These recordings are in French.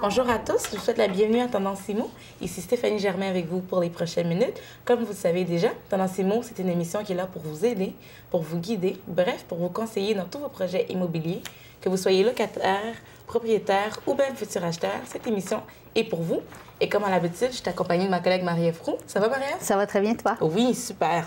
Bonjour à tous, je vous souhaite la bienvenue à Tendance IMO. Ici Stéphanie Germain avec vous pour les prochaines minutes. Comme vous le savez déjà, Tendance IMO, c'est une émission qui est là pour vous aider, pour vous guider, bref, pour vous conseiller dans tous vos projets immobiliers. Que vous soyez locataire, propriétaire ou bien futur acheteur, cette émission est pour vous. Et comme à l'habitude, je suis accompagnée de ma collègue Marie-Ève Roux. Ça va, Marie-Ève? Ça va très bien, toi? Oui, super.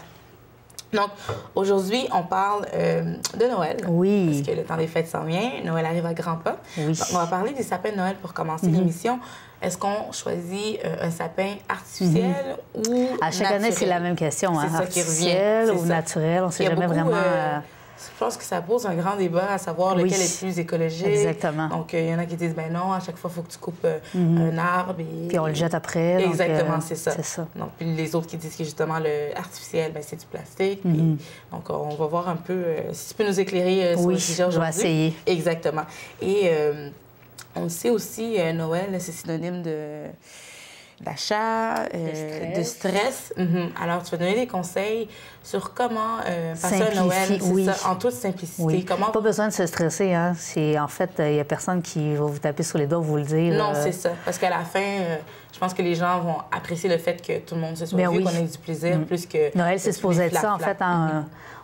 Donc, aujourd'hui, on parle de Noël. Oui. Parce que le temps des fêtes s'en vient. Noël arrive à grands pas. Oui. Donc, on va parler des sapins de Noël pour commencer l'émission. Est-ce qu'on choisit un sapin artificiel ou À chaque naturel? année, c'est la même question. C'est hein? ça qui Artificiel revient. ou naturel, on ne sait jamais vraiment... Je pense que ça pose un grand débat à savoir Oui. lequel est plus écologique. Exactement. Donc, il y en a qui disent, ben non, à chaque fois, il faut que tu coupes un arbre. Et... Puis on le jette après. Exactement, donc, c'est ça. C'est ça. Donc, puis les autres qui disent que justement, le artificiel, ben, c'est du plastique. Puis, donc, on va voir un peu si tu peux nous éclairer sur le sujet aujourd'hui. Je vais essayer. Exactement. Et on le sait aussi, Noël, c'est synonyme d'achat, de stress. Alors, tu vas donner des conseils sur comment passer un Noël, ça, en toute simplicité. Oui. Comment... Pas besoin de se stresser. Hein? En fait, il n'y a personne qui va vous taper sur les doigts vous le dire. Non, c'est ça. Parce qu'à la fin, je pense que les gens vont apprécier le fait que tout le monde se soit vu, qu'on ait du plaisir, plus que... Noël, c'est supposé être ça, en fait.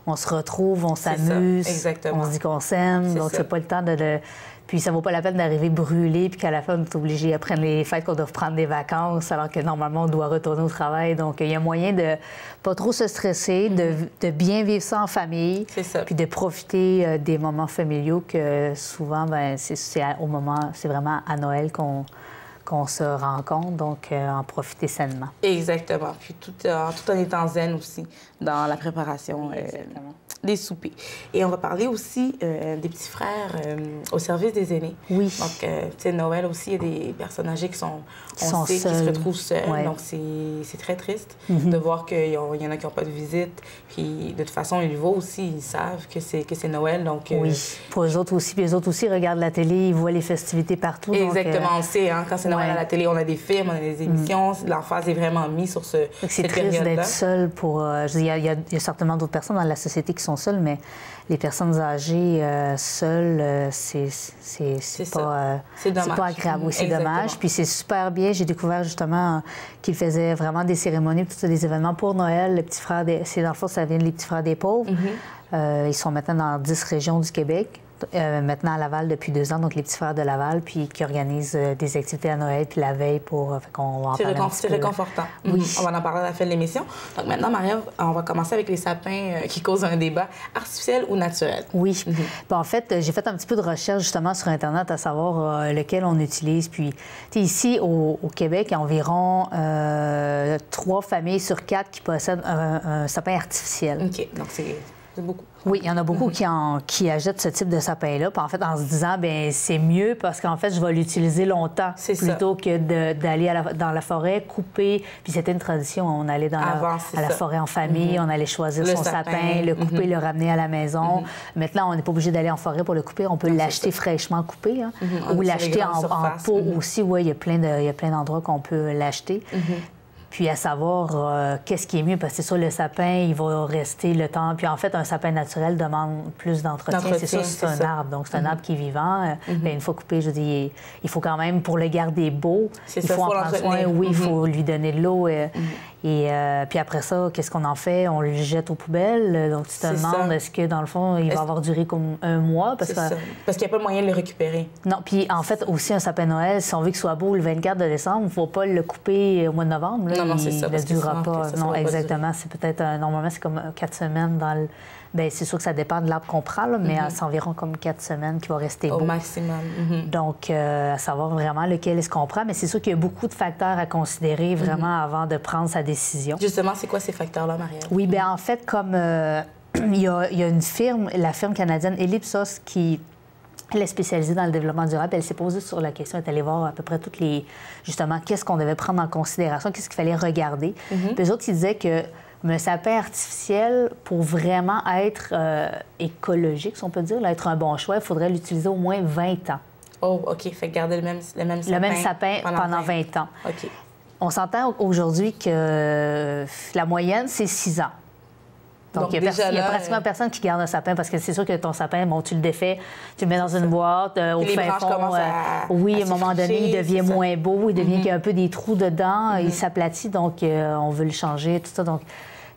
On se retrouve, on s'amuse, on se dit qu'on s'aime. Donc, c'est pas le temps de... Puis ça vaut pas la peine d'arriver brûlé puis qu'à la fin, on est obligé, après les fêtes, qu'on doit prendre des vacances alors que normalement, on doit retourner au travail. Donc, il y a moyen de pas trop se stresser, de bien vivre ça en famille. C'est ça. Puis de profiter des moments familiaux que souvent, ben c'est vraiment à Noël qu'on se rencontre, donc en profiter sainement. Exactement. Puis tout en étant zen aussi dans la préparation des soupers. Et on va parler aussi des petits frères au service des aînés. Oui. Donc, tu sais, Noël aussi, il y a des personnes âgées qui se retrouvent seules. Ouais. Donc, c'est très triste de voir qu'il y en a qui n'ont pas de visite. Puis, de toute façon, ils le voient aussi, ils savent que c'est Noël. Donc, oui, pour eux autres aussi. Puis, eux autres aussi regardent la télé, ils voient les festivités partout. Exactement, on le sait. Hein, quand c'est Noël à la télé, on a des films, on a des émissions. L'emphase est vraiment mise sur cette période-là. C'est triste d'être seul pour... il y a certainement d'autres personnes dans la société qui sont seules, mais les personnes âgées seules, c'est pas agréable. Oui, c'est dommage. Puis c'est super bien. J'ai découvert justement qu'ils faisaient vraiment des cérémonies, tout ça, des événements pour Noël. Les petits frères dans le fond, ça vient des petits frères des pauvres. Ils sont maintenant dans 10 régions du Québec. Maintenant à Laval depuis 2 ans, donc les petits frères de Laval, puis qui organisent des activités à Noël, puis la veille pour qu'on va en parler un petit peu. C'est réconfortant. Oui. On va en parler à la fin de l'émission. Donc maintenant, Marie-Ève, on va commencer avec les sapins qui causent un débat, artificiel ou naturel. Oui. Puis, en fait, j'ai fait un petit peu de recherche justement sur Internet à savoir lequel on utilise. Puis ici, au Québec, il y a environ 3 familles sur 4 qui possèdent un sapin artificiel. OK. Donc c'est beaucoup. Oui, il y en a beaucoup qui achètent ce type de sapin-là. Puis en fait, en se disant, bien, c'est mieux parce qu'en fait, je vais l'utiliser longtemps plutôt que d'aller dans la forêt, couper. Puis c'était une tradition, on allait dans la forêt en famille, on allait choisir son sapin, le couper, le ramener à la maison. Maintenant, on n'est pas obligé d'aller en forêt pour le couper. On peut l'acheter fraîchement coupé ou l'acheter en pot aussi. Oui, il y a plein d'endroits qu'on peut l'acheter. Puis à savoir qu'est-ce qui est mieux, parce que c'est sûr, le sapin, il va rester le temps. Puis en fait, un sapin naturel demande plus d'entretien. C'est sûr, c'est un arbre, donc c'est un arbre qui est vivant. Bien, une fois coupé, je dis, il faut quand même, pour le garder beau, il faut en prendre soin. Oui, il faut lui donner de l'eau. Et puis après ça, qu'est-ce qu'on en fait? On le jette aux poubelles. Donc tu te demandes, est-ce que dans le fond, il va avoir duré comme 1 mois? Parce qu'il n'y a pas moyen de le récupérer. Non, puis en fait, aussi un sapin Noël, si on veut qu'il soit beau le 24 de décembre, il ne faut pas le couper au mois de novembre. Là. Non, c'est ça. Il ne durera pas. Non, exactement. C'est peut-être, normalement, c'est comme 4 semaines dans le... Bien, c'est sûr que ça dépend de l'arbre qu'on prend, là, mais c'est environ comme 4 semaines qui va rester beau. Au maximum. Donc, à savoir vraiment lequel est-ce qu'on prend. Mais c'est sûr qu'il y a beaucoup de facteurs à considérer vraiment avant de prendre sa décision. Justement, c'est quoi ces facteurs-là, Marie-Ève? Oui, bien, en fait, comme il y a une firme, la firme canadienne Ellipsos, qui... Elle est spécialisée dans le développement durable. Elle s'est posée sur la question, elle est allée voir à peu près toutes les... Justement, qu'est-ce qu'on devait prendre en considération, qu'est-ce qu'il fallait regarder. Puis eux autres, ils disaient que le sapin artificiel, pour vraiment être écologique, si on peut dire, là, être un bon choix, il faudrait l'utiliser au moins 20 ans. Oh, OK. Fait garder le même sapin. Le même sapin pendant 20 ans. OK. On s'entend aujourd'hui que la moyenne, c'est 6 ans. Donc il y a pratiquement personne qui garde un sapin parce que c'est sûr que ton sapin, bon, tu le défais, tu le mets dans une boîte, au fin fond. Oui, à un moment donné, il devient moins beau, il devient qu'il y a un peu des trous dedans, il s'aplatit, donc on veut le changer, tout ça. Donc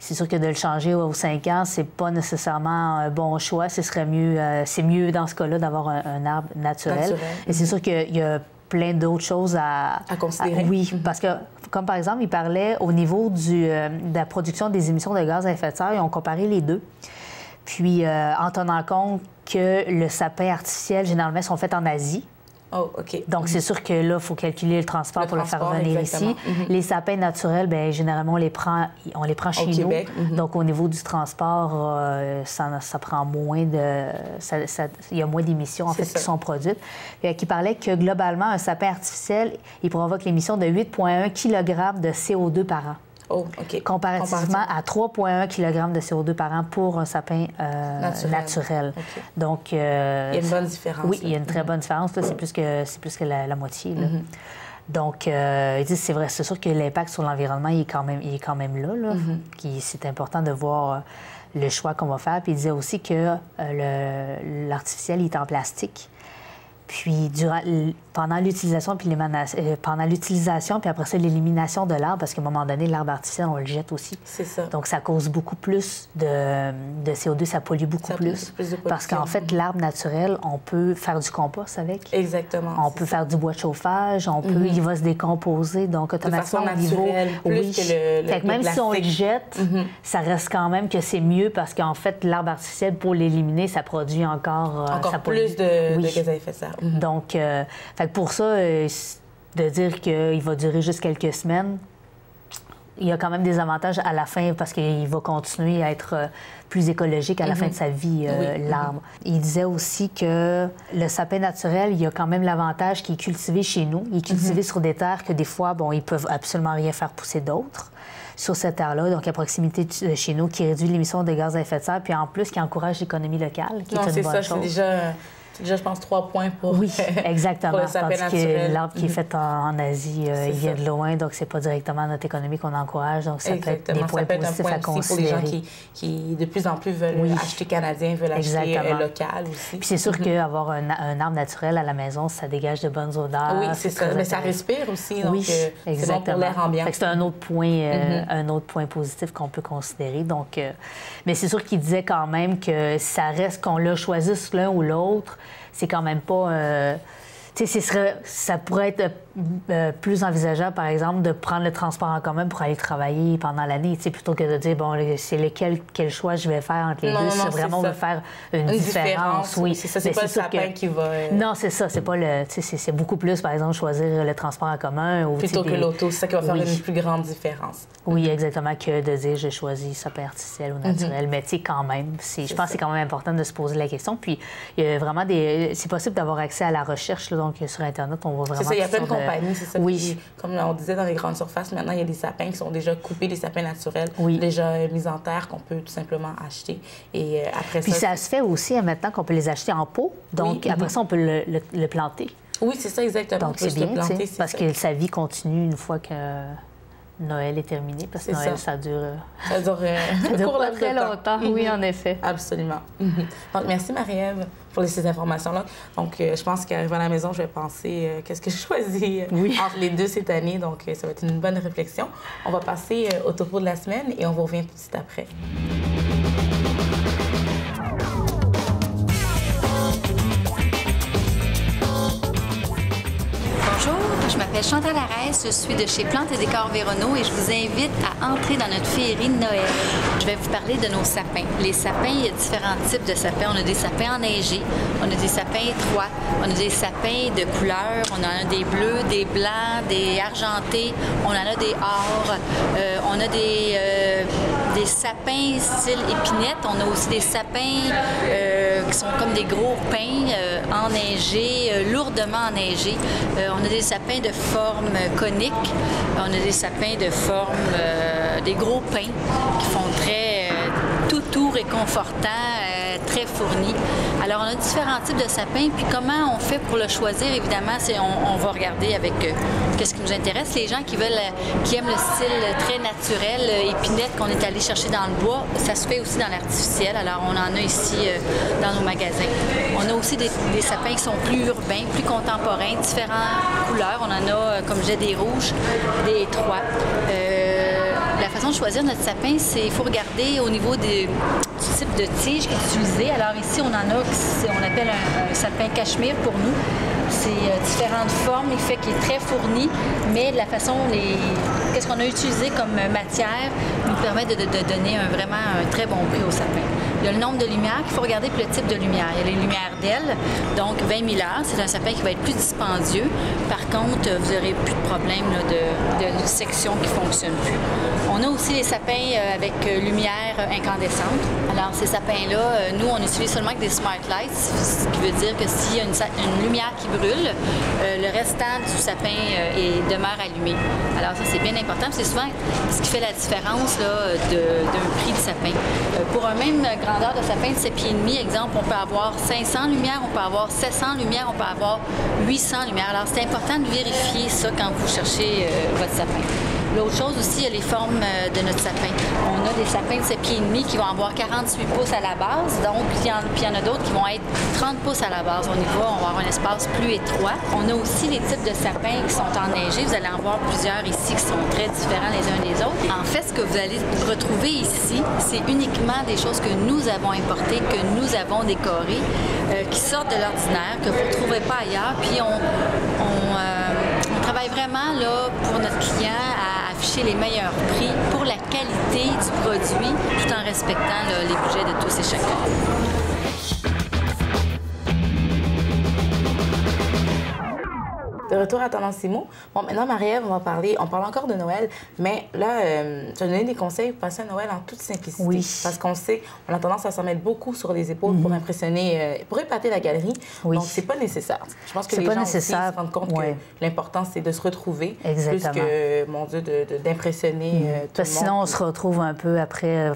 c'est sûr que de le changer aux 5 ans, c'est pas nécessairement un bon choix. Ce serait mieux, c'est mieux dans ce cas-là d'avoir un arbre naturel. Et c'est sûr qu'il y a plein d'autres choses à considérer. Oui, parce que, comme par exemple, il parlait au niveau de la production des émissions de gaz à effet de serre, ils ont comparé les deux. Puis, en tenant compte que le sapin artificiel, généralement, sont faits en Asie. Oh, OK. Donc, c'est sûr que là, il faut calculer le transport pour le faire venir ici. Les sapins naturels, bien, généralement, on les prend chez nous. Québec. Donc, au niveau du transport, ça prend moins de... il y a moins d'émissions, en fait, qui sont produites. Puis, qui parlait que, globalement, un sapin artificiel, il provoque l'émission de 8,1 kg de CO2 par an. Oh, OK. Comparativement à 3,1 kg de CO2 par an pour un sapin naturel. Okay. Donc, il y a une bonne différence. Oui, il y a une très bonne différence. C'est plus que la moitié. Là. Donc, ils disent, c'est vrai, c'est sûr que l'impact sur l'environnement, il est quand même là. C'est important de voir le choix qu'on va faire. Puis, il disait aussi que l'artificiel, il est en plastique. Puis, pendant l'utilisation, puis après ça, l'élimination de l'arbre, parce qu'à un moment donné, l'arbre artificiel, on le jette aussi. C'est ça. Donc, ça cause beaucoup plus de CO2, ça pollue beaucoup plus. Parce qu'en fait, l'arbre naturel, on peut faire du compost avec. Exactement. On peut faire du bois de chauffage, il va se décomposer. Donc, automatiquement, au niveau... plus que le même plastique. si on le jette, ça reste quand même que c'est mieux parce qu'en fait, l'arbre artificiel, pour l'éliminer, ça produit encore ça plus de gaz à effet de serre. Donc, pour ça, de dire qu'il va durer juste quelques semaines, il y a quand même des avantages à la fin parce qu'il va continuer à être plus écologique à la fin de sa vie, l'arbre. Il disait aussi que le sapin naturel, il y a quand même l'avantage qu'il est cultivé chez nous. Il est cultivé sur des terres que des fois, bon, ils peuvent absolument rien faire pousser d'autres sur cette terre-là, donc à proximité de chez nous, qui réduit l'émission de gaz à effet de serre, puis en plus, qui encourage l'économie locale, qui est une bonne chose. C'est déjà, je pense, 3 points pour, exactement, pour le sapin naturel. L'arbre qui est fait en Asie, il vient de loin, donc c'est pas directement notre économie qu'on encourage, donc ça peut être des points positifs à considérer. Pour les gens qui de plus en plus veulent acheter canadien, veulent acheter local aussi. Puis c'est sûr qu'avoir un arbre naturel à la maison, ça dégage de bonnes odeurs. Oui, c'est ça, mais ça respire aussi, donc c'est bon pour l'air ambiant. C'est un autre point positif qu'on peut considérer. Donc, mais c'est sûr qu'il disait quand même que ça reste qu'on le choisisse l'un ou l'autre, c'est quand même pas... ça pourrait être plus envisageable, par exemple, de prendre le transport en commun pour aller travailler pendant l'année, plutôt que de dire, bon, c'est quel choix je vais faire entre les deux. C'est vraiment de faire une différence. Oui, c'est ça, c'est pas le sapin qui va... Non, c'est ça, c'est pas le... C'est beaucoup plus, par exemple, choisir le transport en commun. Plutôt que l'auto, c'est ça qui va faire une plus grande différence. Oui, exactement, que de dire, je choisis sapin artificiel ou naturel. Mais quand même, je pense que c'est quand même important de se poser la question. Puis, il y a vraiment c'est possible d'avoir accès à la recherche, là, donc sur Internet, on va vraiment... C'est ça, il y a plein de compagnies, c'est ça. Oui. Comme on disait dans les grandes surfaces, maintenant, il y a des sapins qui sont déjà coupés, des sapins naturels, déjà mis en terre, qu'on peut tout simplement acheter. Et après Puis ça se fait aussi maintenant qu'on peut les acheter en pot. Donc, après ça, on peut le planter. Oui, c'est ça, exactement. Donc, c'est bien, parce que sa vie continue une fois que Noël est terminé, parce que Noël, ça dure pas très longtemps. Oui, en effet. Absolument. Donc, merci, Marie-Ève, pour ces informations-là. Donc, je pense qu'arrivé à la maison, je vais penser qu'est-ce que je choisis entre les deux cette année. Donc, ça va être une bonne réflexion. On va passer au topo de la semaine et on vous revient tout de suite après. Bonjour, je m'appelle Chantal Arès, je suis de chez Plantes et Décors Véronneau et je vous invite à entrer dans notre féerie de Noël. Je vais vous parler de nos sapins. Les sapins, il y a différents types de sapins. On a des sapins enneigés, on a des sapins étroits, on a des sapins de couleurs, on en a des bleus, des blancs, des argentés, on en a des or, on a des sapins style épinette, on a aussi des sapins qui sont comme des gros pins enneigés, lourdement enneigés. On a des sapins de forme conique, on a des sapins de forme, des gros pins qui font très tout réconfortant, très fourni. Alors, on a différents types de sapins. Puis comment on fait pour le choisir? Évidemment, on va regarder avec qu'est-ce qui nous intéresse. Les gens qui aiment le style très naturel, épinette qu'on est allé chercher dans le bois, ça se fait aussi dans l'artificiel. Alors, on en a ici dans nos magasins. On a aussi des sapins qui sont plus urbains, plus contemporains, différentes couleurs. On en a, comme j'ai des rouges, des étroits. La façon de choisir notre sapin, c'est qu'il faut regarder au niveau du type de tige qui est utilisé. Alors ici, on en a, on appelle un sapin cachemire pour nous. C'est différentes formes, il fait qu'il est très fourni, mais de la façon, qu'est-ce qu'on a utilisé comme matière nous permet de donner vraiment un très bon prix au sapin. Il y a le nombre de lumières qu'il faut regarder, puis le type de lumière. Il y a les lumières d'ailes, donc 20 000 heures, c'est un sapin qui va être plus dispendieux. Par contre, vous n'aurez plus de problème là, de section qui ne fonctionne plus. On a aussi les sapins avec lumière incandescente. Alors, ces sapins-là, nous, on utilise seulement avec des smart lights, ce qui veut dire que s'il y a une lumière qui brûle, le restant du sapin demeure allumé. Alors, ça, c'est bien important. C'est souvent ce qui fait la différence d'un prix de sapin. Pour un même grandeur de sapin de 7,5 pieds, exemple, on peut avoir 500 lumières, on peut avoir 700 lumières, on peut avoir 800 lumières. Alors, c'est important de vérifier ça quand vous cherchez votre sapin. L'autre chose aussi, il y a les formes de notre sapin. On a des sapins de 7,5 pieds qui vont avoir 48 pouces à la base, donc puis il y en a d'autres qui vont être 30 pouces à la base. On y va, on va avoir un espace plus étroit. On a aussi les types de sapins qui sont enneigés. Vous allez en voir plusieurs ici qui sont très différents les uns des autres. En fait, ce que vous allez retrouver ici, c'est uniquement des choses que nous avons importées, que nous avons décorées, qui sortent de l'ordinaire, que vous ne trouverez pas ailleurs. Puis on travaille vraiment là, pour notre client à afficher les meilleurs prix pour la qualité du produit, tout en respectant là, les budgets de tous et chacun. De retour à Tendance IMO. Bon, maintenant, Marie-Ève, on parle encore de Noël, mais là, tu as donné des conseils pour passer à Noël en toute simplicité. Oui. Parce qu'on sait, on a tendance à s'en mettre beaucoup sur les épaules pour impressionner, pour épater la galerie. Oui. Donc, c'est pas nécessaire. Je pense que les gens aussi se rendent compte que l'important, c'est de se retrouver. Exactement. Plus que, mon Dieu, d'impressionner tout le monde. Parce que sinon, on se retrouve un peu après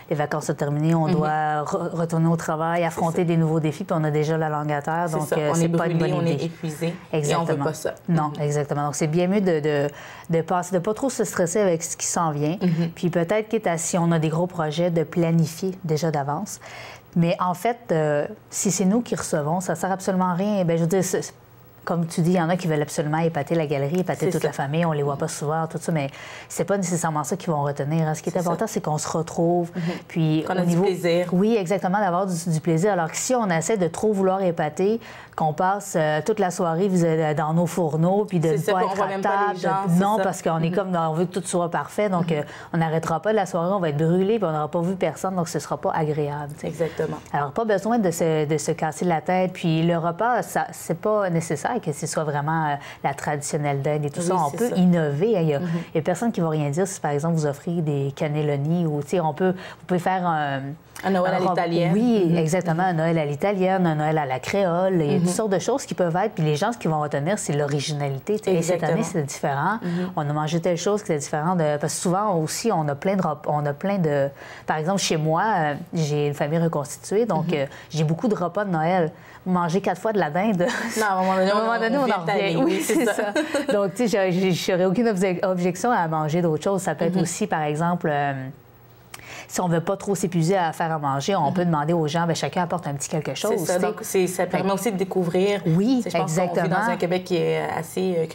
les vacances terminées, on doit retourner au travail, affronter des nouveaux défis, puis on a déjà la langue à terre. Donc, c'est pas une bonne idée. On est épuisé. Exactement. Et on veut pas ça. Non, exactement. Donc, c'est bien mieux de pas trop se stresser avec ce qui s'en vient. Puis peut-être, quitte à, si on a des gros projets, de planifier déjà d'avance. Mais en fait, si c'est nous qui recevons, ça sert absolument à rien. Bien, je veux dire, comme tu dis, il y en a qui veulent absolument épater la galerie, épater toute la famille, on les voit pas souvent, tout ça, mais c'est pas nécessairement ça qu'ils vont retenir. Ce qui est important, c'est qu'on se retrouve. Puis qu'on a du plaisir. Oui, exactement, d'avoir du plaisir. Alors que si on essaie de trop vouloir épater, qu'on passe toute la soirée dans nos fourneaux, puis de ne pas être à table. Non, parce qu'on est comme, on veut que tout soit parfait, donc on n'arrêtera pas la soirée, on va être brûlé, puis on n'aura pas vu personne, donc ce ne sera pas agréable. T'sais. Exactement. Alors, pas besoin de se casser la tête. Puis le repas, c'est pas nécessaire que ce soit vraiment la traditionnelle dinde et tout ça. On peut innover. Il y a personne qui va rien dire si, par exemple, vous offrez des cannelloni ou, vous pouvez faire un Noël à l'italienne. Oui, exactement. Un Noël à l'italienne, un Noël à la créole. Il y a toutes sortes de choses qui peuvent être. Puis les gens, ce qu'ils vont retenir, c'est l'originalité. Et cette année, c'est différent. On a mangé telle chose qui était différente. Parce que souvent aussi, on a plein de... Par exemple, chez moi, j'ai une famille reconstituée. Donc, j'ai beaucoup de repas de Noël. Manger 4 fois de la dinde. Non, à un moment donné, on en revient. Oui, c'est ça. Donc, tu sais, je n'aurais aucune objection à manger d'autres choses. Ça peut être aussi, par exemple... si on ne veut pas trop s'épuiser à faire à manger, on peut demander aux gens, bien, chacun apporte un petit quelque chose. C'est ça, donc ça permet aussi de découvrir. Oui, je pense exactement. qu'on vit dans un Québec qui est assez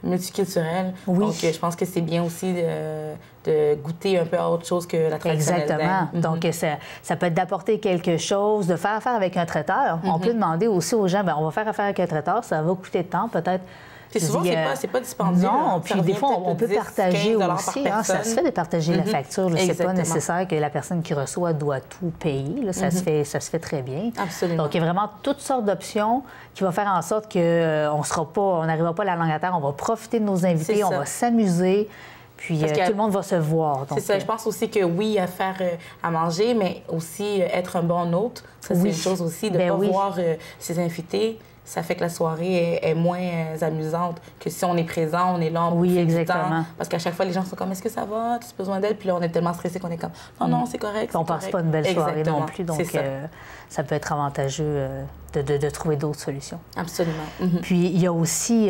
multiculturel. Oui. Donc, je pense que c'est bien aussi de goûter un peu à autre chose que la traditionnelle. Exactement. Donc, ça peut être d'apporter quelque chose, de faire affaire avec un traiteur. On peut demander aussi aux gens, bien, on va faire affaire avec un traiteur, ça va coûter de temps, peut-être. Puis souvent, c'est pas dispendieux. Non, puis des fois, on peut partager aussi. Ça se fait de partager la facture. C'est pas nécessaire que la personne qui reçoit doit tout payer. Là, ça se fait très bien. Absolument. Donc, il y a vraiment toutes sortes d'options qui vont faire en sorte qu'on n'arrivera pas à la langue à terre. On va profiter de nos invités, on va s'amuser. Puis tout le monde va se voir. C'est ça. Je pense aussi que oui, à faire à manger, mais aussi être un bon hôte. Ça, c'est une chose aussi de ne pas voir ses invités ça fait que la soirée est moins amusante que si on est présent, on est là, on oui, profite exactement. du temps. Parce qu'à chaque fois, les gens sont comme, est-ce que ça va? Tu as besoin d'aide? Puis là, on est tellement stressé qu'on est comme, non, c'est correct. On passe pas une belle soirée exactement. non plus, donc ça peut être avantageux de trouver d'autres solutions. Absolument. Puis, il y a aussi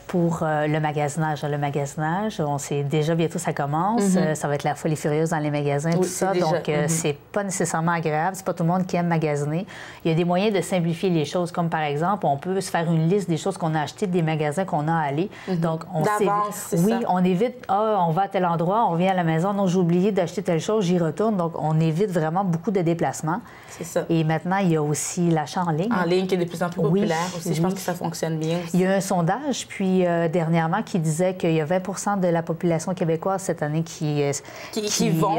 pour le magasinage. Le magasinage, on sait déjà bientôt ça commence. Ça va être la folie furieuse dans les magasins, tout ça. Donc, c'est pas nécessairement agréable. C'est pas tout le monde qui aime magasiner. Il y a des moyens de simplifier les choses, comme par exemple, on peut se faire une liste des choses qu'on a achetées des magasins qu'on a allés. Donc, on évite, on va à tel endroit, on revient à la maison, non, j'ai oublié d'acheter telle chose, j'y retourne. Donc, on évite vraiment beaucoup de déplacements. C'est ça. Et maintenant, il y a aussi l'achat en ligne. En ligne, qui est de plus en plus populaire aussi. Je pense que ça fonctionne bien aussi. Il y a un sondage, puis dernièrement, qui disait qu'il y a 20 de la population québécoise cette année qui vont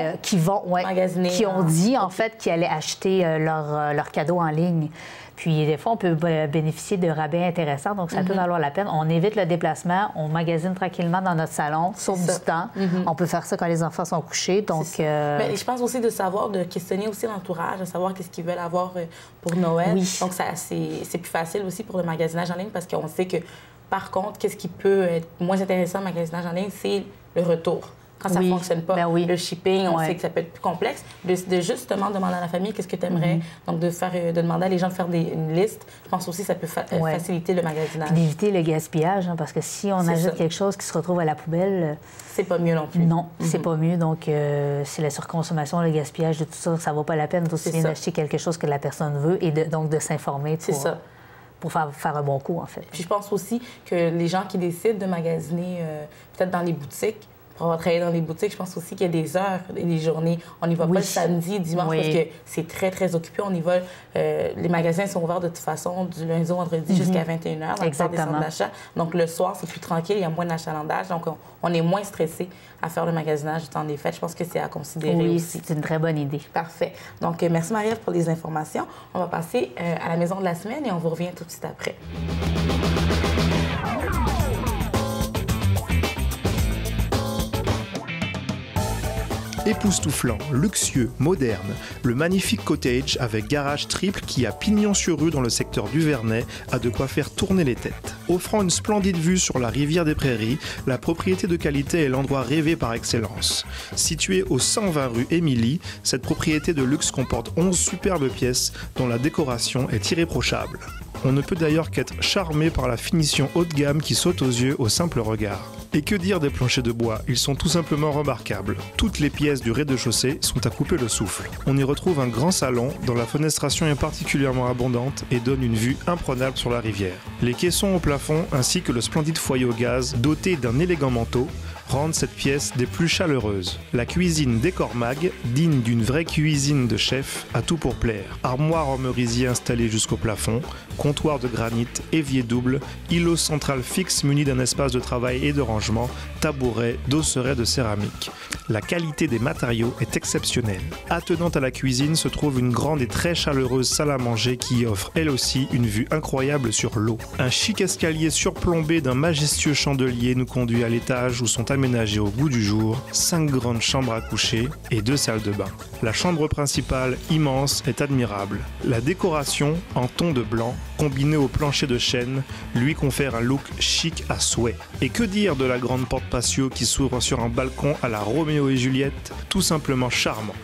magasiner. Qui ont dit, en fait, qu'ils allaient acheter leurs cadeaux en ligne. Puis, des fois, on peut bénéficier de rabais intéressants, donc ça peut valoir la peine. On évite le déplacement, on magasine tranquillement dans notre salon, sauve du temps. On peut faire ça quand les enfants sont couchés. Donc, mais je pense aussi de savoir, de questionner aussi l'entourage, de savoir qu'est-ce qu'ils veulent avoir pour Noël. Oui. Donc, c'est plus facile aussi pour le magasinage en ligne parce qu'on sait que, par contre, qu'est-ce qui peut être moins intéressant au magasinage en ligne, c'est le retour. Quand ça ne fonctionne pas, le shipping, on sait que ça peut être plus complexe. De justement demander à la famille qu'est-ce que tu aimerais. Donc, de demander à les gens de faire une liste, je pense aussi que ça peut faciliter le magasinage. Puis d'éviter le gaspillage, parce que si on achète quelque chose qui se retrouve à la poubelle... c'est pas mieux non plus. Non, c'est pas mieux. Donc, c'est la surconsommation, le gaspillage de tout ça, ça vaut pas la peine aussi bien d'acheter quelque chose que la personne veut et donc de s'informer pour faire un bon coup, en fait. Puis je pense aussi que les gens qui décident de magasiner peut-être dans les boutiques, pour avoir travaillé dans les boutiques, je pense aussi qu'il y a des heures et des journées. On n'y va pas le samedi, dimanche, parce que c'est très, très occupé. On y va... les magasins sont ouverts de toute façon du lundi au vendredi jusqu'à 21h dans le centre des centres d'achat. Donc, le soir, c'est plus tranquille, il y a moins d'achalandage. Donc, on est moins stressé à faire le magasinage du temps des fêtes. Je pense que c'est à considérer aussi. Oui, c'est une très bonne idée. Parfait. Donc, merci Marie-Ève pour les informations. On va passer à la maison de la semaine et on vous revient tout de suite après. Époustouflant, luxueux, moderne, le magnifique cottage avec garage triple qui a pignon sur rue dans le secteur du Vernet a de quoi faire tourner les têtes. Offrant une splendide vue sur la rivière des Prairies, la propriété de qualité est l'endroit rêvé par excellence. Située au 120 rue Émilie, cette propriété de luxe comporte 11 superbes pièces dont la décoration est irréprochable. On ne peut d'ailleurs qu'être charmé par la finition haut de gamme qui saute aux yeux au simple regard. Et que dire des planchers de bois, ils sont tout simplement remarquables. Toutes les pièces du rez-de-chaussée sont à couper le souffle. On y retrouve un grand salon dont la fenestration est particulièrement abondante et donne une vue imprenable sur la rivière. Les caissons au plafond ainsi que le splendide foyer au gaz doté d'un élégant manteau rendent cette pièce des plus chaleureuses. La cuisine Décor Mag, digne d'une vraie cuisine de chef, a tout pour plaire. Armoire en merisier installée jusqu'au plafond, comptoir de granit, évier double, îlot central fixe muni d'un espace de travail et de rangement, tabouret, dosseret de céramique. La qualité des matériaux est exceptionnelle. Attenante à la cuisine se trouve une grande et très chaleureuse salle à manger qui offre elle aussi une vue incroyable sur l'eau. Un chic escalier surplombé d'un majestueux chandelier nous conduit à l'étage où sont aménagées au goût du jour 5 grandes chambres à coucher et 2 salles de bain. La chambre principale, immense, est admirable. La décoration, en ton de blanc, combinée au plancher de chêne, lui confère un look chic à souhait. Et que dire de la grande porte patio qui s'ouvre sur un balcon à la Roméo et Juliette, tout simplement charmant.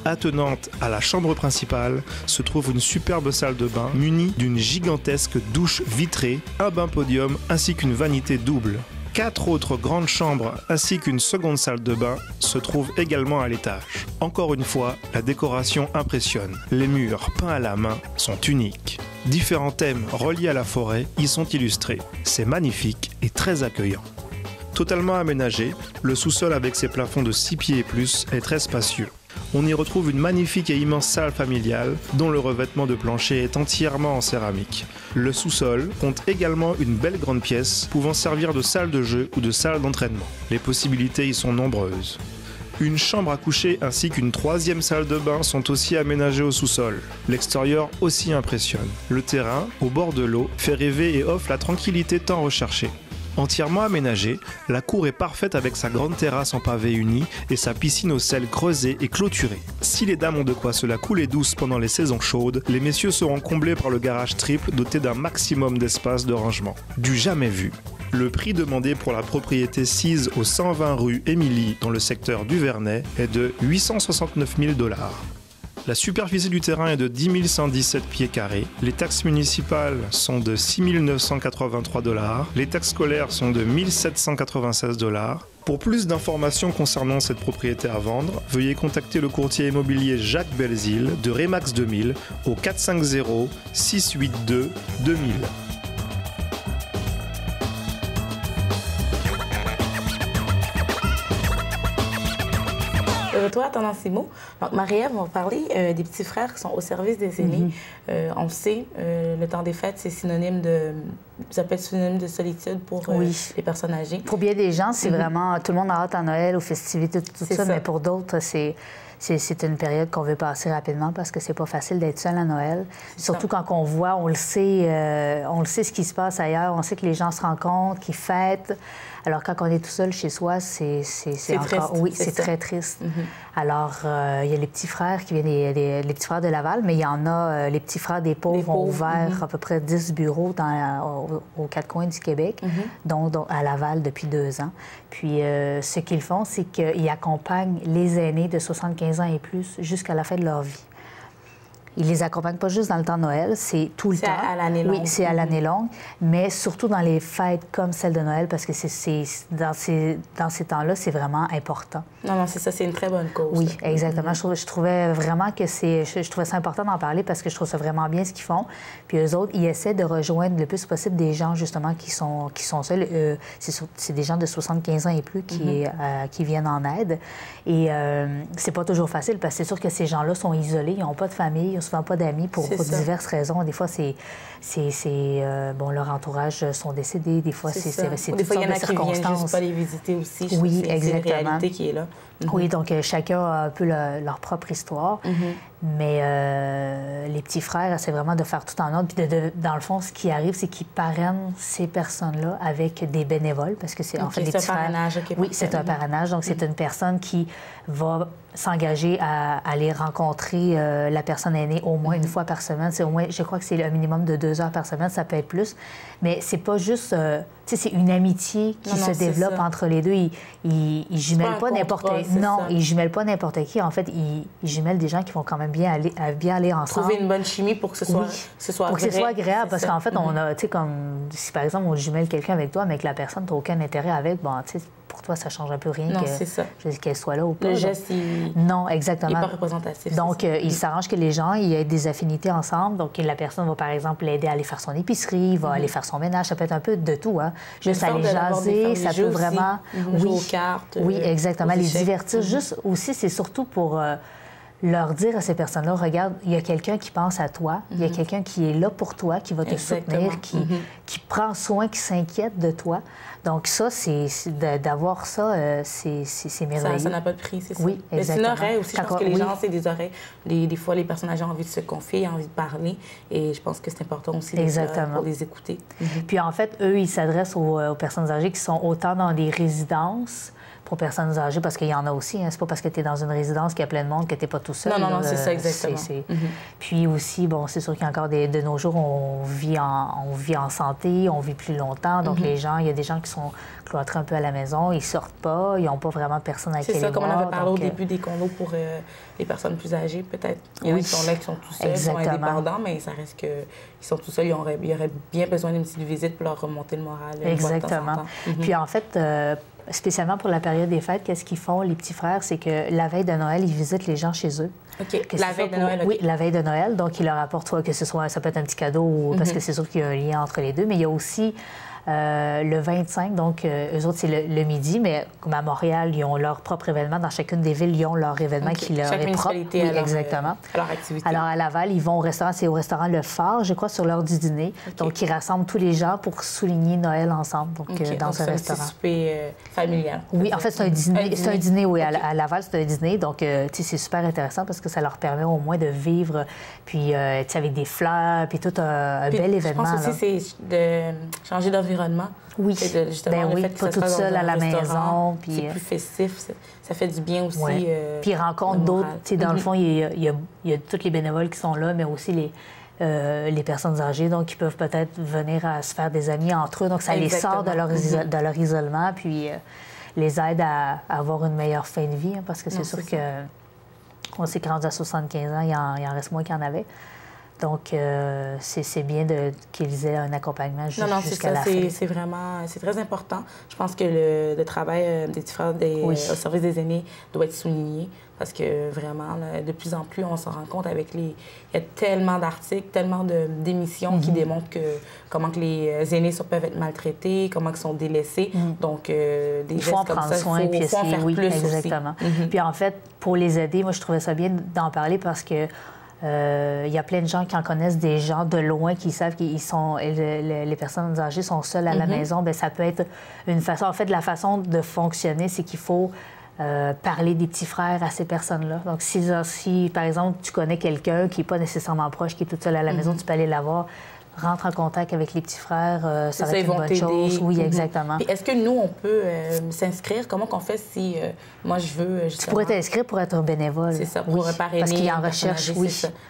Attenante à la chambre principale se trouve une superbe salle de bain munie d'une gigantesque douche vitrée, un bain podium ainsi qu'une vanité double. 4 autres grandes chambres ainsi qu'une seconde salle de bain se trouvent également à l'étage. Encore une fois, la décoration impressionne. Les murs peints à la main sont uniques. Différents thèmes reliés à la forêt y sont illustrés. C'est magnifique et très accueillant. Totalement aménagé, le sous-sol avec ses plafonds de 6 pieds et plus est très spacieux. On y retrouve une magnifique et immense salle familiale dont le revêtement de plancher est entièrement en céramique. Le sous-sol compte également une belle grande pièce pouvant servir de salle de jeu ou de salle d'entraînement. Les possibilités y sont nombreuses. Une chambre à coucher ainsi qu'une 3e salle de bain sont aussi aménagées au sous-sol. L'extérieur aussi impressionne. Le terrain, au bord de l'eau, fait rêver et offre la tranquillité tant recherchée. Entièrement aménagée, la cour est parfaite avec sa grande terrasse en pavé uni et sa piscine au sel creusée et clôturée. Si les dames ont de quoi se la couler douce pendant les saisons chaudes, les messieurs seront comblés par le garage triple doté d'un maximum d'espace de rangement. Du jamais vu. Le prix demandé pour la propriété sise au 120 rue Émilie dans le secteur du Vernet est de 869 000 $. La superficie du terrain est de 10 117 pieds carrés. Les taxes municipales sont de 6 983 $. Les taxes scolaires sont de 1 796 $. Pour plus d'informations concernant cette propriété à vendre, veuillez contacter le courtier immobilier Jacques Belzile de Remax 2000 au 450 682 2000. De retour à Tendance Immo. Donc, Marie-Ève, on va parler des petits frères qui sont au service des aînés. On le sait, le temps des fêtes, c'est synonyme de... Ça peut être synonyme de solitude pour les personnes âgées. Pour bien des gens, c'est vraiment... Tout le monde a hâte à Noël, aux festivités, tout ça, mais pour d'autres, c'est une période qu'on veut passer rapidement parce que c'est pas facile d'être seul à Noël. Surtout quand on voit, on le sait ce qui se passe ailleurs, on sait que les gens se rencontrent, qu'ils fêtent. Alors quand on est tout seul chez soi, c'est encore... Triste. Oui, c'est très triste. Alors, il y a les petits frères qui viennent, les petits frères de Laval, mais il y en a, les petits frères des pauvres ont ouvert à peu près 10 bureaux aux quatre coins du Québec, dont à Laval depuis 2 ans. Puis, ce qu'ils font, c'est qu'ils accompagnent les aînés de 75 ans et plus jusqu'à la fin de leur vie. Ils les accompagnent pas juste dans le temps de Noël, c'est tout le temps. C'est à l'année longue. Oui, c'est à l'année longue, mais surtout dans les fêtes comme celle de Noël, parce que dans ces temps-là, c'est vraiment important. Non, c'est ça, c'est une très bonne cause. Oui, exactement. Je trouvais vraiment que je trouvais ça important d'en parler parce que je trouve ça vraiment bien ce qu'ils font. Puis eux autres, ils essaient de rejoindre le plus possible des gens, justement, qui sont seuls. C'est des gens de 75 ans et plus qui viennent en aide. Et c'est pas toujours facile parce que c'est sûr que ces gens-là sont isolés, ils n'ont pas de famille, ils n'ont souvent pas d'amis pour diverses raisons. Des fois, leur entourage sont décédés. Des fois, c'est des fois, il y en a qui viennent juste pas les visiter aussi. Oui, exactement. C'est une réalité qui est là. Oui, donc chacun a un peu leur propre histoire. Mais les petits frères, c'est vraiment de faire tout en ordre. Puis dans le fond, ce qui arrive, c'est qu'ils parrainent ces personnes-là avec des bénévoles, parce que c'est en fait des petits frères. C'est un parrainage. Oui, c'est un parrainage. Donc, c'est une personne qui va s'engager à aller rencontrer la personne aînée au moins une fois par semaine. C'est au moins, je crois que c'est un minimum de 2 heures par semaine. Ça peut être plus. Mais c'est pas juste... tu sais, c'est une amitié qui se développe entre les deux. Ils jumellent pas n'importe qui. Non, ils jumellent pas n'importe qui. En fait, ils jumellent des gens qui vont quand même bien aller ensemble. Trouver une bonne chimie pour que ce soit, pour que ce soit agréable. Parce qu'en fait, on a, tu sais, comme si par exemple, on jumelle quelqu'un avec toi, mais que la personne, tu n'as aucun intérêt avec, bon, tu sais, pour toi, ça change un peu rien qu'elle soit là ou pas. Le geste, non, exactement. Il n'est pas représentatif. Donc, il s'arrange que les gens aient des affinités ensemble. Donc, la personne va, par exemple, l'aider à aller faire son épicerie, va aller faire son ménage. Ça peut être un peu de tout, hein. Juste aller jaser, ça peut vraiment... Jouer aux cartes. Oui, exactement. Les divertir. Juste aussi, c'est surtout pour... leur dire à ces personnes-là, regarde, il y a quelqu'un qui pense à toi, il y a quelqu'un qui est là pour toi, qui va te soutenir, qui prend soin, qui s'inquiète de toi. Donc ça, d'avoir ça, c'est merveilleux. Ça n'a pas de prix, c'est ça. Oui, exactement. Mais c'est une oreille aussi. Je pense que les gens, c'est des oreilles. Des fois, les personnes âgées ont envie de se confier, ont envie de parler. Et je pense que c'est important aussi pour les écouter. Puis en fait, eux, ils s'adressent aux personnes âgées qui sont autant dans des résidences pour personnes âgées, parce qu'il y en a aussi. Hein. C'est pas parce que tu es dans une résidence qu'il y a plein de monde que tu n'es pas tout seul. Non, c'est ça, exactement. Puis aussi, bon, c'est sûr qu'il y a encore de nos jours, on vit en santé, on vit plus longtemps. Donc, les gens, il y a des gens qui sont cloîtrés un peu à la maison, ils sortent pas, ils n'ont pas vraiment personne à qui aller voir. C'est ça, comme on avait parlé au début des condos pour les personnes plus âgées, peut-être. Il y en a qui sont là, qui sont tout seuls, qui sont indépendants, mais ça reste qu'ils sont tout seuls. Ils auraient bien besoin d'une petite visite pour leur remonter le moral. Exactement. Puis en fait, spécialement pour la période des fêtes, qu'est-ce qu'ils font, les petits frères? C'est que la veille de Noël, ils visitent les gens chez eux. OK. La veille de Noël, Oui, la veille de Noël. Donc, ils leur apportent, soit que ce soit, ça peut être un petit cadeau, parce que c'est sûr qu'il y a un lien entre les deux, mais il y a aussi le 25, donc eux autres, c'est le midi, mais comme à Montréal, ils ont leur propre événement. Dans chacune des villes, ils ont leur événement qui leur est propre. Oui, exactement. À leur activité. Alors, à Laval, ils vont au restaurant, c'est au restaurant Le Phare, je crois, sur l'heure du dîner. Donc, ils rassemblent tous les gens pour souligner Noël ensemble, dans un restaurant. C'est un souper familial. Oui, en fait, c'est un dîner. C'est un dîner, oui. À Laval, c'est un dîner. Donc, tu sais, c'est super intéressant parce que ça leur permet au moins de vivre, puis, tu sais, avec des fleurs, puis tout un bel événement. Je pense aussi, c'est de changer l'environnement. Oui, justement, oui, pas toute seule à la maison. C'est plus festif, ça fait du bien aussi. Puis ils rencontrent d'autres. Dans le fond, il y a tous les bénévoles qui sont là, mais aussi les personnes âgées, donc qui peuvent peut-être venir à se faire des amis entre eux. Donc ça les sort de leur isolement, puis les aide à avoir une meilleure fin de vie, parce que c'est sûr qu'on s'est rendu à 75 ans, il en reste moins qu'il y en avait. Donc, c'est bien qu'ils aient un accompagnement jusqu'à la fin. C'est vraiment, c'est très important. Je pense que le travail des différents au service des aînés doit être souligné parce que vraiment, là, de plus en plus, on s'en rend compte avec il y a tellement d'articles, tellement d'émissions qui démontrent comment que les aînés peuvent être maltraités, comment ils sont délaissés. Donc, des gestes comme ça, il faut en faire plus exactement. Aussi. Puis en fait, pour les aider, moi, je trouvais ça bien d'en parler parce que il y a plein de gens qui en connaissent des gens de loin qui savent que les personnes âgées sont seules à la maison. Bien, ça peut être une façon... En fait, la façon de fonctionner, c'est qu'il faut parler des petits frères à ces personnes-là. Donc, si, par exemple, tu connais quelqu'un qui n'est pas nécessairement proche, qui est toute seule à la maison, tu peux aller la voir. Rentre en contact avec les petits frères, ça va être une bonne chose. Oui, exactement. Est-ce que nous, on peut s'inscrire? Comment qu'on fait si moi, je veux justement... Tu pourrais t'inscrire pour être un bénévole. C'est ça, pour parrainer. Parce qu'il y a en recherche,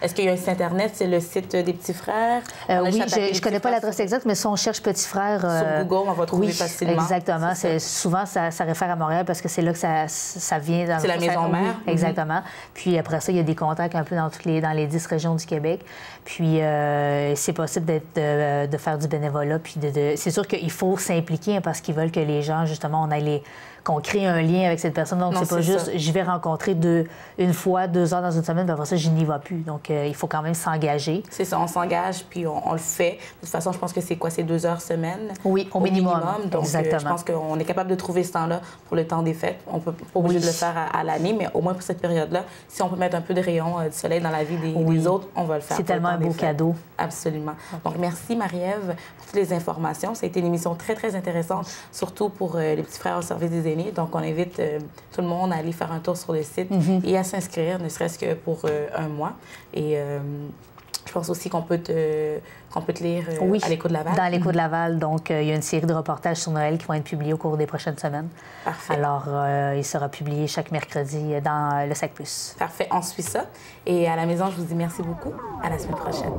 Est-ce qu'il y a un site Internet? C'est le site des petits frères? Oui, je ne connais pas l'adresse exacte, mais si on cherche petits frères... Sur Google, on va trouver facilement. Exactement. Souvent, ça réfère à Montréal parce que c'est là que ça vient. C'est la maison mère. Exactement. Puis après ça, il y a des contacts un peu dans les 10 régions du Québec. Puis c'est possible de faire du bénévolat. Puis c'est sûr qu'il faut s'impliquer parce qu'ils veulent que les gens, justement, qu'on crée un lien avec cette personne. Donc, c'est pas juste, je vais rencontrer une fois, 2 heures dans une semaine, puis après ça, je n'y vais plus. Donc, il faut quand même s'engager. C'est ça, on s'engage, puis on le fait. De toute façon, je pense que c'est 2 heures semaine? Oui, au minimum. Donc, exactement. Je pense qu'on est capable de trouver ce temps-là pour le temps des fêtes. On peut pas obligé de le faire à l'année, mais au moins pour cette période-là, si on peut mettre un peu de rayon du soleil dans la vie des autres, on va le faire. C'est tellement un beau cadeau. Absolument. Donc, merci, Marie-Ève, pour toutes les informations. Ça a été une émission très, très intéressante, surtout pour les petits frères au service des aînés. Donc, on invite tout le monde à aller faire un tour sur le site et à s'inscrire, ne serait-ce que pour un mois. Et je pense aussi qu'on peut te lire à l'Écho de Laval. Dans l'Écho de Laval. Donc, il y a une série de reportages sur Noël qui vont être publiés au cours des prochaines semaines. Parfait. Alors, il sera publié chaque mercredi dans le Sac Plus. Parfait. On suit ça. Et à la maison, je vous dis merci beaucoup. À la semaine prochaine.